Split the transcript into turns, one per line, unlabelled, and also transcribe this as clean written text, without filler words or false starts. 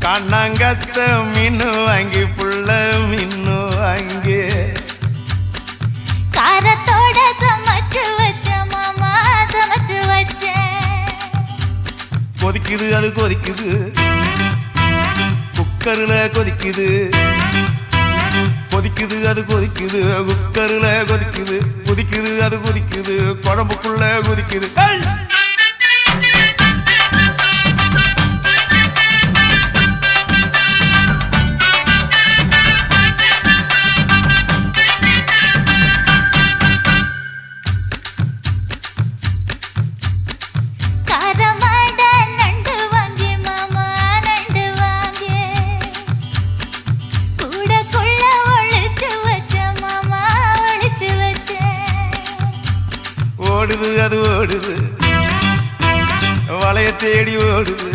கண்ணாங்கத்த மீனு வாங்கி புள்ள மீனு வாங்கி
காரத்தோட சமைச்சு வச்ச மாமா சமைச்சு வச்சேன்.
கொதிக்குது அது கொதிக்குது குக்கர்ல கொதிக்குது கொதிக்குது அது கொதிக்குது குக்கர்ல கொதிக்குது கொதிக்குது அது கொதிக்குது குழம்புக்குள்ள கொதிக்குது ஓடுது அது ஓடுது வளைய தேடி ஓடுது